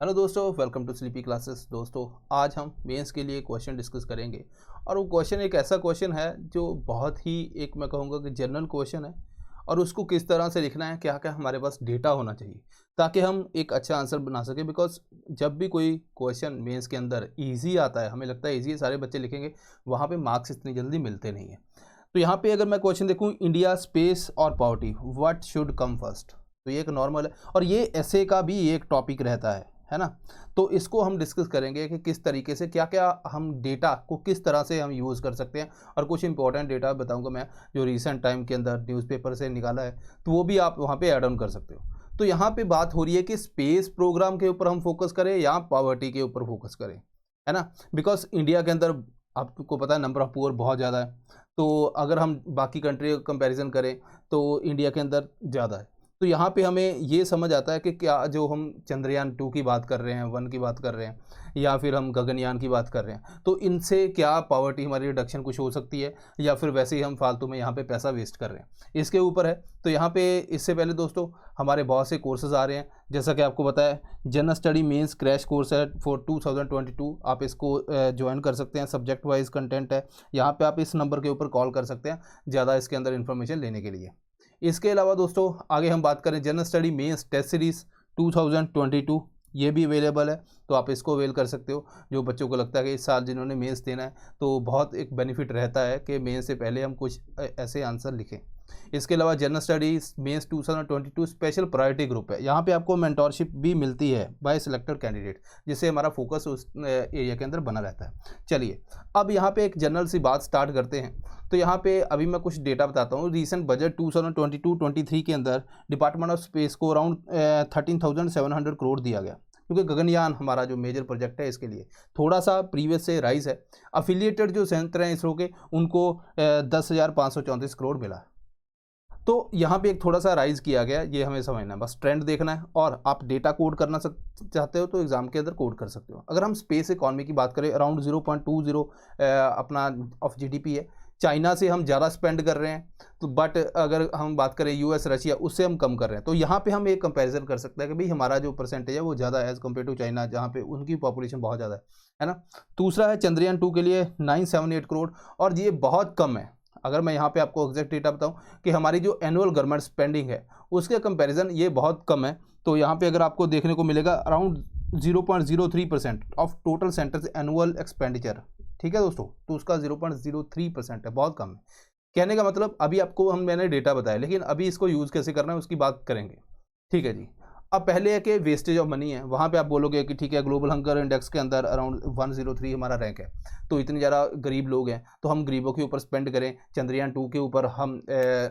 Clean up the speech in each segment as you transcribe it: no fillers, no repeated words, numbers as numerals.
Hello दोस्तों, welcome to sleepy classes. दोस्तों, आज हम मेंस के लिए क्वेश्चन डिस्कस करेंगे और वो क्वेश्चन एक ऐसा क्वेश्चन है जो बहुत ही एक मैं कहूँगा कि जनरल क्वेश्चन है। और उसको किस तरह से लिखना है, क्या क्या हमारे पास डेटा होना चाहिए ताकि हम एक अच्छा आंसर बना सकें। बिकॉज जब भी कोई क्वेश्चन मेंस के अंदर ईजी आता है, हमें लगता है ईजी है, सारे बच्चे लिखेंगे, वहाँ पे मार्क्स इतनी जल्दी मिलते नहीं हैं। तो यहाँ पे अगर मैं क्वेश्चन देखूँ, इंडिया, स्पेस और poverty, what should come first, तो ये एक नॉर्मल है और ये ऐसे का भी एक टॉपिक रहता है ना। तो इसको हम डिस्कस करेंगे कि किस तरीके से क्या क्या हम डेटा को किस तरह से हम यूज़ कर सकते हैं। और कुछ इंपॉर्टेंट डेटा बताऊंगा मैं जो रीसेंट टाइम के अंदर न्यूज़पेपर से निकाला है, तो वो भी आप वहाँ पे ऐड ऑन कर सकते हो। तो यहाँ पे बात हो रही है कि स्पेस प्रोग्राम के ऊपर हम फोकस करें या पॉवर्टी के ऊपर फोकस करें, है ना। बिकॉज इंडिया के अंदर आपको पता है नंबर ऑफ़ पुअर बहुत ज़्यादा है। तो अगर हम बाकी कंट्री का कंपैरिजन करें तो इंडिया के अंदर ज़्यादा है। तो यहाँ पे हमें ये समझ आता है कि क्या जो हम चंद्रयान 2 की बात कर रहे हैं, 1 की बात कर रहे हैं, या फिर हम गगनयान की बात कर रहे हैं, तो इनसे क्या पॉवर्टी हमारी रिडक्शन कुछ हो सकती है या फिर वैसे ही हम फालतू में यहाँ पे पैसा वेस्ट कर रहे हैं, इसके ऊपर है। तो यहाँ पे इससे पहले दोस्तों हमारे बहुत से कोर्सेज आ रहे हैं, जैसा कि आपको बताया general study mains crash course है फॉर 2022। आप इसको ज्वाइन कर सकते हैं, सब्जेक्ट वाइज कंटेंट है। यहाँ पे आप इस नंबर के ऊपर कॉल कर सकते हैं ज़्यादा इसके अंदर इन्फॉर्मेशन लेने के लिए। इसके अलावा दोस्तों आगे हम बात करें general study mains test series 2022, ये भी अवेलेबल है, तो आप इसको अवेल कर सकते हो। जो बच्चों को लगता है कि इस साल जिन्होंने मेंस देना है तो बहुत एक बेनिफिट रहता है कि मेंस से पहले हम कुछ ऐसे आंसर लिखें। इसके अलावा general studies mains 2022 special priority group है, यहाँ पे आपको मेंटोरशिप भी मिलती है बाय सिलेक्टेड कैंडिडेट, जिससे हमारा फोकस उस एरिया के अंदर बना रहता है। चलिए अब यहाँ पे एक जनरल सी बात स्टार्ट करते हैं। तो यहाँ पे अभी मैं कुछ डेटा बताता हूँ। रीसेंट बजट 2022-23 के अंदर डिपार्टमेंट ऑफ स्पेस को अराउंड 13,700 करोड़ दिया गया, क्योंकि गगनयान हमारा जो मेजर प्रोजेक्ट है इसके लिए थोड़ा सा प्रीवियस से राइज है। अफिलिएटेड जो सेंटर हैं इसरो के, उनको 10,534 करोड़ मिला। तो यहाँ पे एक थोड़ा सा राइज किया गया, ये हमें समझना है, बस ट्रेंड देखना है। और आप डेटा कोड करना चाहते हो तो एग्जाम के अंदर कोड कर सकते हो। अगर हम स्पेस इकॉनमी की बात करें, अराउंड 0.20 अपना ऑफ जीडीपी है। चाइना से हम ज़्यादा स्पेंड कर रहे हैं, तो बट अगर हम बात करें यूएस, रशिया, उससे हम कम कर रहे हैं। तो यहाँ पे हम एक कंपैरिजन कर सकते हैं कि भाई हमारा जो परसेंटेज है वो ज़्यादा है एज़ कम्पेयर टू चाइना, जहाँ पे उनकी पॉपुलेशन बहुत ज़्यादा है ना। दूसरा है चंद्रयान 2 के लिए 978 करोड़, और ये बहुत कम है। अगर मैं यहाँ पे आपको एग्जैक्ट डेटा बताऊँ कि हमारी जो एनुअल गवर्नमेंट स्पेंडिंग है उसके कंपैरिजन ये बहुत कम है। तो यहाँ पे अगर आपको देखने को मिलेगा around 0.03% of total centres annual expenditure, ठीक है दोस्तों। तो उसका 0.03% है, बहुत कम है। कहने का मतलब अभी आपको मैंने डेटा बताया, लेकिन अभी इसको यूज़ कैसे करना है उसकी बात करेंगे, ठीक है जी। अब पहले है कि वेस्टेज ऑफ मनी है, वहाँ पे आप बोलोगे कि ठीक है ग्लोबल हंगर इंडेक्स के अंदर अराउंड 103 हमारा रैंक है, तो इतने ज़्यादा गरीब लोग हैं तो हम गरीबों के ऊपर स्पेंड करें। चंद्रयान 2 के ऊपर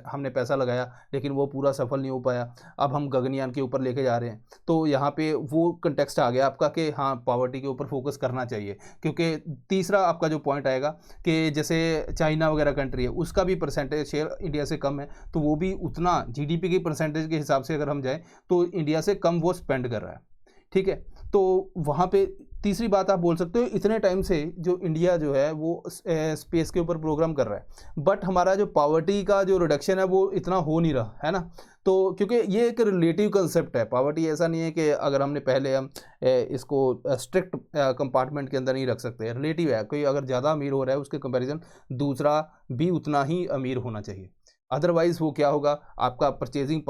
हमने पैसा लगाया लेकिन वो पूरा सफल नहीं हो पाया। अब हम गगनयान के ऊपर लेके जा रहे हैं, तो यहाँ पे वो कंटेक्स्ट आ गया आपका कि हाँ पॉवर्टी के ऊपर फोकस करना चाहिए। क्योंकि तीसरा आपका जो पॉइंट आएगा कि जैसे चाइना वगैरह कंट्री है उसका भी परसेंटेज शेयर इंडिया से कम है, तो वो भी उतना जीडीपी के परसेंटेज के हिसाब से अगर हम जाएँ तो इंडिया से कम वो स्पेंड कर रहा है, ठीक है। तो वहाँ पे तीसरी बात आप बोल सकते हो, इतने टाइम से जो इंडिया जो है वो स्पेस के ऊपर प्रोग्राम कर रहा है, बट हमारा जो पॉवर्टी का जो रिडक्शन है वो इतना हो नहीं रहा है ना। तो क्योंकि ये एक रिलेटिव कंसेप्ट है, पॉवर्टी ऐसा नहीं है कि अगर हमने पहले हम इसको स्ट्रिक्ट कंपार्टमेंट के अंदर नहीं रख सकते, रिलेटिव है। कोई अगर ज़्यादा अमीर हो रहा है उसके कंपैरिजन दूसरा भी उतना ही अमीर होना चाहिए, अदरवाइज़ वो क्या होगा, आपका परचेजिंग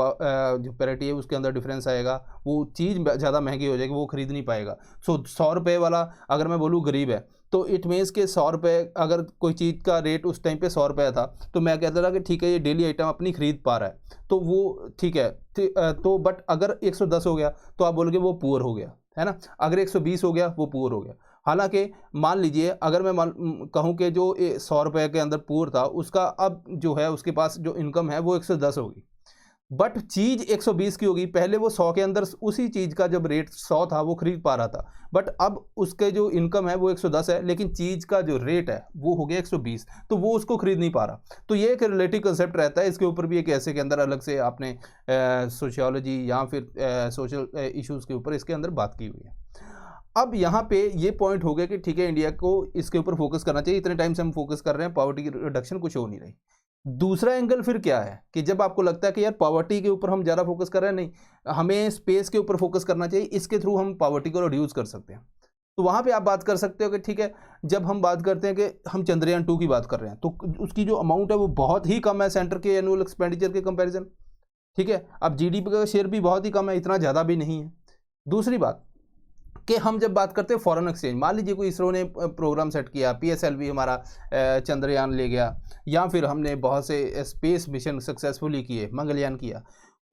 जो पैरिटी है उसके अंदर डिफरेंस आएगा, वो चीज़ ज़्यादा महंगी हो जाएगी, वो खरीद नहीं पाएगा। सो 100 रुपये वाला अगर मैं बोलूँ गरीब है, तो इट मीन्स के 100 रुपये, अगर कोई चीज़ का रेट उस टाइम पे 100 रुपये था तो मैं कहता था कि ठीक है ये डेली आइटम अपनी खरीद पा रहा है, तो वो ठीक है। तो बट अगर 110 हो गया तो आप बोलोगे वो पुअर हो गया, है ना। अगर 120 हो गया वो पुअर हो गया। हालांकि मान लीजिए अगर मैं कहूँ कि जो 100 रुपये के अंदर पुअर था, उसका अब जो है उसके पास जो इनकम है वो 110 होगी, बट चीज़ 120 की होगी। पहले वो 100 के अंदर उसी चीज़ का जब रेट 100 था वो खरीद पा रहा था, बट अब उसके जो इनकम है वो 110 है, लेकिन चीज़ का जो रेट है वो हो गया 120, तो वो उसको खरीद नहीं पा रहा। तो ये एक रिलेटिव कंसेप्ट रहता है, इसके ऊपर भी एक ऐसे के अंदर अलग से आपने सोशियोलॉजी या फिर सोशल इश्यूज़ के ऊपर इसके अंदर बात की हुई है। अब यहाँ पे ये पॉइंट हो गया कि ठीक है इंडिया को इसके ऊपर फोकस करना चाहिए, इतने टाइम से हम फोकस कर रहे हैं, पॉवर्टी की रिडक्शन कुछ हो नहीं रही। दूसरा एंगल फिर क्या है कि जब आपको लगता है कि यार पॉवर्टी के ऊपर हम ज़्यादा फोकस कर रहे हैं, नहीं, हमें स्पेस के ऊपर फोकस करना चाहिए, इसके थ्रू हम पॉवर्टी को रिड्यूस कर सकते हैं। तो वहाँ पे आप बात कर सकते हो कि ठीक है, जब हम बात करते हैं कि हम चंद्रयान 2 की बात कर रहे हैं, तो उसकी जो अमाउंट है वो बहुत ही कम है सेंटर के एनुअल एक्सपेंडिचर के कंपैरिजन। ठीक है, अब जीडीपी का शेयर भी बहुत ही कम है, इतना ज़्यादा भी नहीं है। दूसरी बात कि हम जब बात करते हैं फॉरेन एक्सचेंज, मान लीजिए कोई इसरो ने प्रोग्राम सेट किया, पीएसएलवी हमारा चंद्रयान ले गया, या फिर हमने बहुत से स्पेस मिशन सक्सेसफुली किए, मंगलयान किया,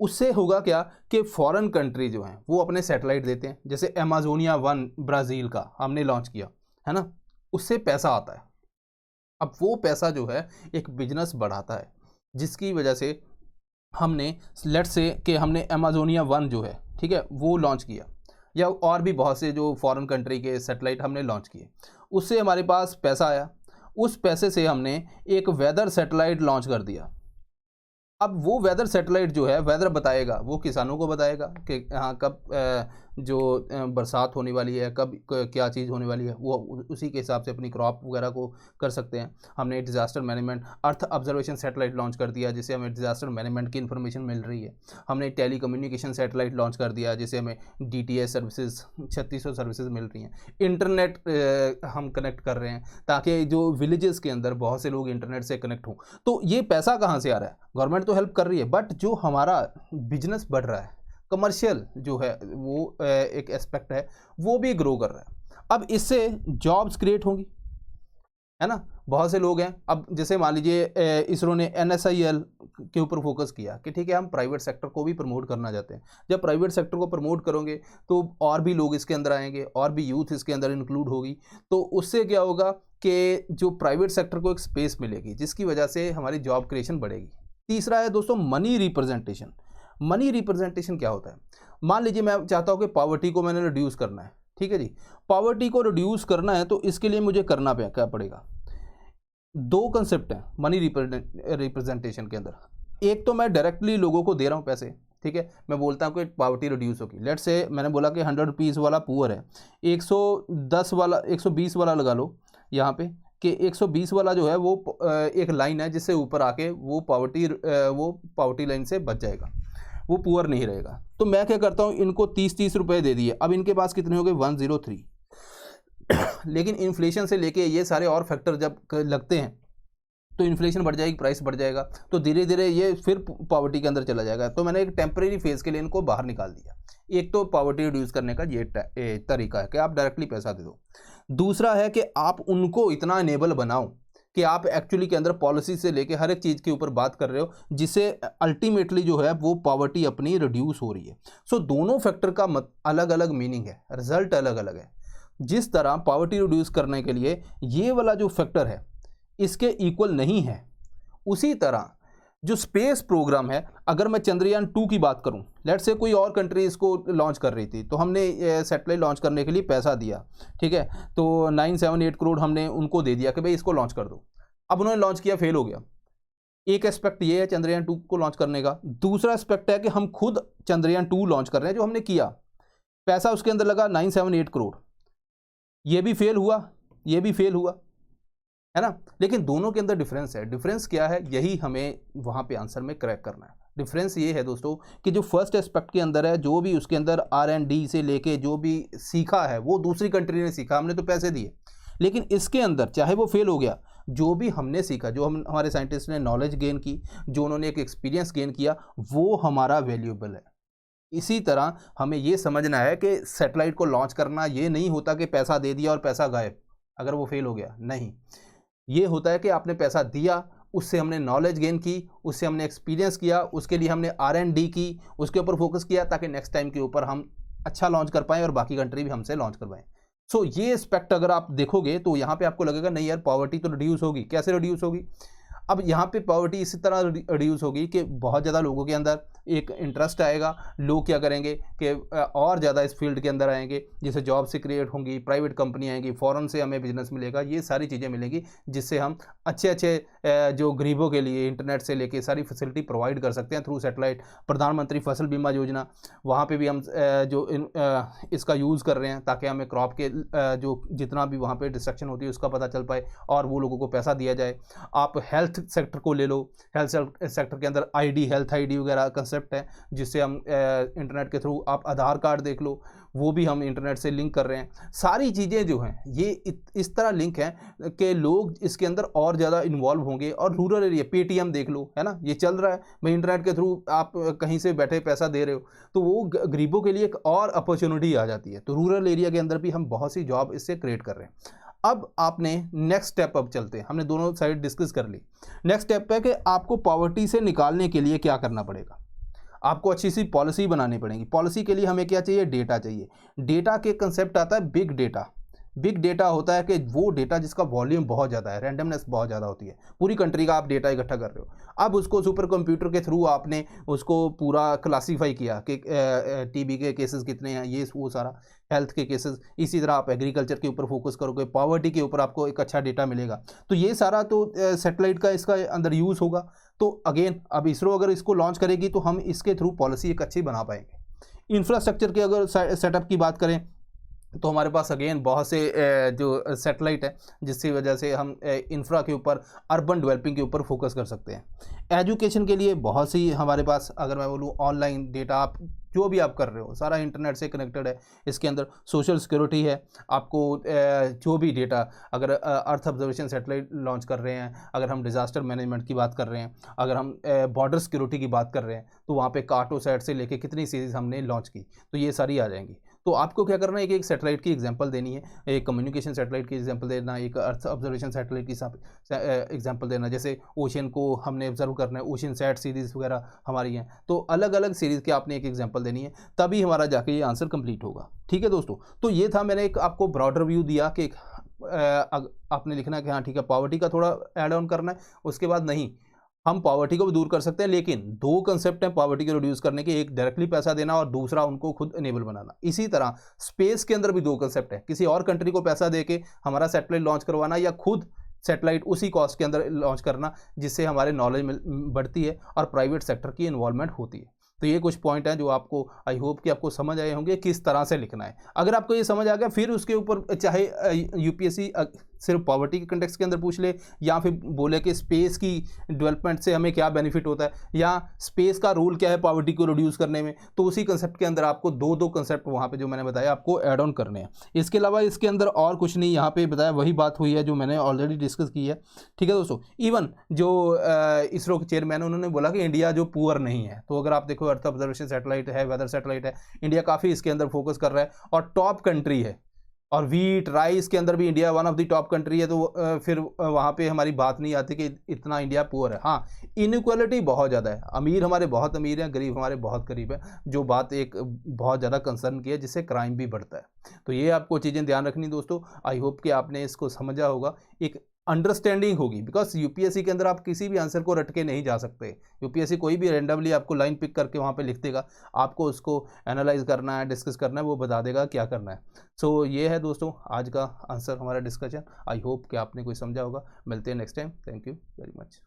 उससे होगा क्या कि फॉरेन कंट्री जो हैं वो अपने सैटेलाइट देते हैं, जैसे अमेजोनिया 1 ब्राज़ील का हमने लॉन्च किया है ना, उससे पैसा आता है। अब वो पैसा जो है एक बिजनेस बढ़ाता है, जिसकी वजह से हमने लेट्स से कि हमने अमेजोनिया 1 जो है, ठीक है, वो लॉन्च किया, या और भी बहुत से जो फॉरेन कंट्री के सैटेलाइट हमने लॉन्च किए, उससे हमारे पास पैसा आया। उस पैसे से हमने एक वेदर सैटेलाइट लॉन्च कर दिया। अब वो वेदर सैटेलाइट जो है वेदर बताएगा, वो किसानों को बताएगा कि हाँ कब जो बरसात होने वाली है, कब क्या चीज़ होने वाली है, वो उसी के हिसाब से अपनी क्रॉप वगैरह को कर सकते हैं। हमने disaster management earth observation satellite launch कर दिया, जिससे हमें डिज़ास्टर मैनेजमेंट की इन्फॉर्मेशन मिल रही है। हमने टेली कम्युनिकेशन सैटेलाइट लॉन्च कर दिया, जिससे हमें DTH सर्विसेज 3600 सर्विसेज मिल रही हैं। इंटरनेट हम कनेक्ट कर रहे हैं ताकि जो विलेजेस के अंदर बहुत से लोग इंटरनेट से कनेक्ट हों। तो ये पैसा कहाँ से आ रहा है? गवर्नमेंट तो हेल्प कर रही है, बट जो हमारा बिजनेस बढ़ रहा है, कमर्शियल जो है वो एक एस्पेक्ट है, वो भी ग्रो कर रहा है। अब इससे जॉब्स क्रिएट होंगी, है ना। बहुत से लोग हैं, अब जैसे मान लीजिए इसरो ने NSIL के ऊपर फोकस किया कि ठीक है हम प्राइवेट सेक्टर को भी प्रमोट करना चाहते हैं। जब प्राइवेट सेक्टर को प्रमोट करोगे तो और भी लोग इसके अंदर आएंगे, और भी यूथ इसके अंदर इंक्लूड होगी, तो उससे क्या होगा कि जो प्राइवेट सेक्टर को एक स्पेस मिलेगी, जिसकी वजह से हमारी जॉब क्रिएशन बढ़ेगी। तीसरा है दोस्तों मनी रिप्रेजेंटेशन। मनी रिप्रेजेंटेशन क्या होता है? मान लीजिए मैं चाहता हूँ कि पॉवर्टी को मैंने रिड्यूस करना है, ठीक है जी, पॉवर्टी को रिड्यूस करना है, तो इसके लिए मुझे करना क्या पड़ेगा? दो कंसेप्ट हैं मनी रिप्रेजेंटेशन के अंदर। एक तो मैं डायरेक्टली लोगों को दे रहा हूँ पैसे, ठीक है, मैं बोलता हूँ कि पॉवर्टी रिड्यूस होगी। लेट्स से मैंने बोला कि 100 रुपीज़ वाला पुअर है, 110 वाला 120 वाला लगा लो यहाँ पे, कि 120 वाला जो है वो एक लाइन है जिससे ऊपर आके वो पॉवर्टी लाइन से बच जाएगा, वो पुअर नहीं रहेगा। तो मैं क्या करता हूँ, इनको 30-30 रुपये दे दिए। अब इनके पास कितने हो गए? 103। लेकिन इन्फ्लेशन से लेके ये सारे और फैक्टर जब लगते हैं तो इन्फ्लेशन बढ़ जाएगी, प्राइस बढ़ जाएगा, तो धीरे धीरे ये फिर पॉवर्टी के अंदर चला जाएगा। तो मैंने एक टेम्परेरी फेज़ के लिए इनको बाहर निकाल दिया। एक तो पॉवर्टी रिड्यूस करने का ये तरीका है कि आप डायरेक्टली पैसा दे दो। दूसरा है कि आप उनको इतना इनेबल बनाओ कि आप एक्चुअली के अंदर पॉलिसी से लेके हर एक चीज़ के ऊपर बात कर रहे हो, जिससे अल्टीमेटली जो है वो पॉवर्टी अपनी रिड्यूस हो रही है। सो दोनों फैक्टर का अलग अलग मीनिंग है, रिजल्ट अलग अलग है। जिस तरह पॉवर्टी रिड्यूस करने के लिए ये वाला जो फैक्टर है इसके इक्वल नहीं है, उसी तरह जो स्पेस प्रोग्राम है, अगर मैं चंद्रयान 2 की बात करूं, लेट्स से कोई और कंट्री इसको लॉन्च कर रही थी, तो हमने सैटेलाइट लॉन्च करने के लिए पैसा दिया, ठीक है, तो 978 करोड़ हमने उनको दे दिया कि भाई इसको लॉन्च कर दो। अब उन्होंने लॉन्च किया, फेल हो गया। एक एस्पेक्ट ये है चंद्रयान 2 को लॉन्च करने का। दूसरा एस्पेक्ट है कि हम खुद चंद्रयान 2 लॉन्च कर रहे हैं, जो हमने किया, पैसा उसके अंदर लगा 978 करोड़, ये भी फेल हुआ, ये भी फेल हुआ, है ना। लेकिन दोनों के अंदर डिफरेंस है। डिफरेंस क्या है, यही हमें वहाँ पे आंसर में क्रैक करना है। डिफरेंस ये है दोस्तों कि जो फर्स्ट एस्पेक्ट के अंदर है, जो भी उसके अंदर R&D से लेके जो भी सीखा है वो दूसरी कंट्री ने सीखा, हमने तो पैसे दिए। लेकिन इसके अंदर चाहे वो फेल हो गया, जो भी हमने सीखा, जो हमारे साइंटिस्ट ने नॉलेज गेन की, जो उन्होंने एक एक्सपीरियंस गेन किया, वो हमारा वैल्यूएबल है। इसी तरह हमें ये समझना है कि सैटेलाइट को लॉन्च करना ये नहीं होता कि पैसा दे दिया और पैसा गायब अगर वो फेल हो गया, नहीं। ये होता है कि आपने पैसा दिया, उससे हमने नॉलेज गेन की, उससे हमने एक्सपीरियंस किया, उसके लिए हमने R&D की, उसके ऊपर फोकस किया ताकि नेक्स्ट टाइम के ऊपर हम अच्छा लॉन्च कर पाएँ और बाकी कंट्री भी हमसे लॉन्च करवाएं। सो ये एस्पेक्ट अगर आप देखोगे तो यहाँ पे आपको लगेगा नहीं यार पॉवर्टी तो रिड्यूस होगी। कैसे रिड्यूस होगी? अब यहाँ पे पॉवर्टी इसी तरह रिड्यूस होगी कि बहुत ज़्यादा लोगों के अंदर एक इंटरेस्ट आएगा, लोग क्या करेंगे कि और ज़्यादा इस फील्ड के अंदर आएंगे, जिससे जॉब से क्रिएट होंगी, प्राइवेट कंपनी आएंगी, फ़ॉरेन से हमें बिजनेस मिलेगा, ये सारी चीज़ें मिलेंगी, जिससे हम अच्छे अच्छे जो गरीबों के लिए इंटरनेट से लेके सारी फैसिलिटी प्रोवाइड कर सकते हैं थ्रू सैटेलाइट। प्रधानमंत्री फसल बीमा योजना, वहाँ पे भी हम इसका यूज़ कर रहे हैं ताकि हमें क्रॉप के जो जितना भी वहाँ पे डिस्ट्रक्शन होती है उसका पता चल पाए और वो लोगों को पैसा दिया जाए। आप हेल्थ सेक्टर को ले लो, हेल्थ सेक्टर के अंदर आईडी, हेल्थ आईडी वगैरह कंसेप्ट है, जिससे हम इंटरनेट के थ्रू, आप आधार कार्ड देख लो, वो भी हम इंटरनेट से लिंक कर रहे हैं। सारी चीज़ें जो हैं ये इस तरह लिंक हैं कि लोग इसके अंदर और ज़्यादा इन्वॉल्व होंगे। और रूरल एरिया, पेटीएम देख लो, है ना, ये चल रहा है भाई, इंटरनेट के थ्रू आप कहीं से बैठे पैसा दे रहे हो, तो वो गरीबों के लिए एक और अपॉर्चुनिटी आ जाती है। तो रूरल एरिया के अंदर भी हम बहुत सी जॉब इससे क्रिएट कर रहे हैं। अब आपने नेक्स्ट स्टेप, अब चलते हैं, हमने दोनों साइड डिस्कस कर ली। नेक्स्ट स्टेप है कि आपको पॉवर्टी से निकालने के लिए क्या करना पड़ेगा। आपको अच्छी सी पॉलिसी बनानी पड़ेगी। पॉलिसी के लिए हमें क्या चाहिए, डेटा चाहिए। डेटा के कंसेप्ट आता है बिग डेटा। बिग डेटा होता है कि वो डेटा जिसका वॉल्यूम बहुत ज़्यादा है, रैंडमनेस बहुत ज़्यादा होती है, पूरी कंट्री का आप डेटा इकट्ठा कर रहे हो। अब उसको सुपर कंप्यूटर के थ्रू आपने उसको पूरा क्लासीफाई किया कि टीबी के केसेस कितने हैं, ये वो सारा, हेल्थ के केसेस। इसी तरह आप एग्रीकल्चर के ऊपर फोकस करोगे, पॉवर्टी के ऊपर आपको एक अच्छा डेटा मिलेगा। तो ये सारा तो सैटेलाइट का इसका अंदर यूज़ होगा। तो अगेन अब इसरो अगर इसको लॉन्च करेगी तो हम इसके थ्रू पॉलिसी एक अच्छी बना पाएंगे। इंफ्रास्ट्रक्चर के अगर सेटअप की बात करें तो हमारे पास अगेन बहुत से जो सैटेलाइट है, जिसकी वजह से हम इंफ्रा के ऊपर, अर्बन डेवलपिंग के ऊपर फोकस कर सकते हैं। एजुकेशन के लिए बहुत सी हमारे पास, अगर मैं बोलूँ ऑनलाइन डेटा, आप जो भी आप कर रहे हो सारा इंटरनेट से कनेक्टेड है। इसके अंदर सोशल सिक्योरिटी है, आपको जो भी डेटा, अगर अर्थ ऑब्जर्वेशन सैटेलाइट लॉन्च कर रहे हैं, अगर हम डिज़ास्टर मैनेजमेंट की बात कर रहे हैं, अगर हम बॉर्डर सिक्योरिटी की बात कर रहे हैं, तो वहाँ पे कार्टोसैट से लेके कितनी सीरीज़ हमने लॉन्च की, तो ये सारी आ जाएंगी। तो आपको क्या करना है, एक सैटेलाइट की एग्जांपल देनी है, एक कम्युनिकेशन सैटेलाइट की एग्जांपल देना, एक अर्थ ऑब्जर्वेशन सैटेलाइट की एग्जांपल देना। जैसे ओशन को हमने ऑब्जर्व करना है, ओशन सैट सीरीज़ वगैरह हमारी हैं, तो अलग अलग सीरीज़ की आपने एक एग्जांपल देनी है, तभी हमारा जाके ये आंसर कंप्लीट होगा। ठीक है दोस्तों, तो ये था, मैंने एक आपको ब्रॉडर व्यू दिया कि आपने लिखना है कि हाँ ठीक है, पॉवर्टी का थोड़ा ऐड ऑन करना है, उसके बाद नहीं, हम पॉवर्टी को भी दूर कर सकते हैं, लेकिन दो कंसेप्ट हैं पॉवर्टी को रिड्यूस करने के, एक डायरेक्टली पैसा देना और दूसरा उनको खुद इनेबल बनाना। इसी तरह स्पेस के अंदर भी दो कंसेप्ट है, किसी और कंट्री को पैसा देके हमारा सैटेलाइट लॉन्च करवाना, या खुद सैटेलाइट उसी कॉस्ट के अंदर लॉन्च करना, जिससे हमारे नॉलेज बढ़ती है और प्राइवेट सेक्टर की इन्वॉल्वमेंट होती है। तो ये कुछ पॉइंट हैं जो आपको, आई होप कि आपको समझ आए होंगे किस तरह से लिखना है। अगर आपको ये समझ आ गया, फिर उसके ऊपर चाहे यूपीएससी सिर्फ पॉवर्टी के कंटेक्स्ट के अंदर पूछ ले, या फिर बोले कि स्पेस की डेवलपमेंट से हमें क्या बेनिफिट होता है, या स्पेस का रोल क्या है पॉवर्टी को रिड्यूस करने में, तो उसी कंसेप्ट के अंदर आपको दो कंसेप्ट वहाँ पे जो मैंने बताया आपको ऐड ऑन करने हैं। इसके अलावा इसके अंदर और कुछ नहीं, यहाँ पे बताया वही बात हुई है जो मैंने ऑलरेडी डिस्कस की है। ठीक है दोस्तों, इवन जो इसरो के चेयरमैन, उन्होंने बोला कि इंडिया जो पुअर नहीं है, तो अगर आप देखो अर्थ ऑब्जर्वेशन सैटेलाइट है, वेदर सैटेलाइट है, इंडिया काफ़ी इसके अंदर फोकस कर रहा है और टॉप कंट्री है। और वीट राइस के अंदर भी India one of the top country है, तो फिर वहाँ पे हमारी बात नहीं आती कि इतना इंडिया पुअर है। हाँ, इनइक्वालिटी बहुत ज़्यादा है, अमीर हमारे बहुत अमीर हैं, गरीब हमारे बहुत गरीब हैं, जो बात एक बहुत ज़्यादा कंसर्न की है, जिससे क्राइम भी बढ़ता है। तो ये आपको चीज़ें ध्यान रखनी दोस्तों। आई होप कि आपने इसको समझा होगा, एक अंडरस्टैंडिंग होगी, बिकॉज यूपीएससी के अंदर आप किसी भी आंसर को रट के नहीं जा सकते। यूपीएससी कोई भी रैंडमली आपको लाइन पिक करके वहाँ पे लिख देगा, आपको उसको एनालाइज करना है, डिस्कस करना है, वो बता देगा क्या करना है। सो ये है दोस्तों आज का आंसर हमारा डिस्कशन। आई होप कि आपने कोई समझा होगा। मिलते हैं next time. Thank you very much.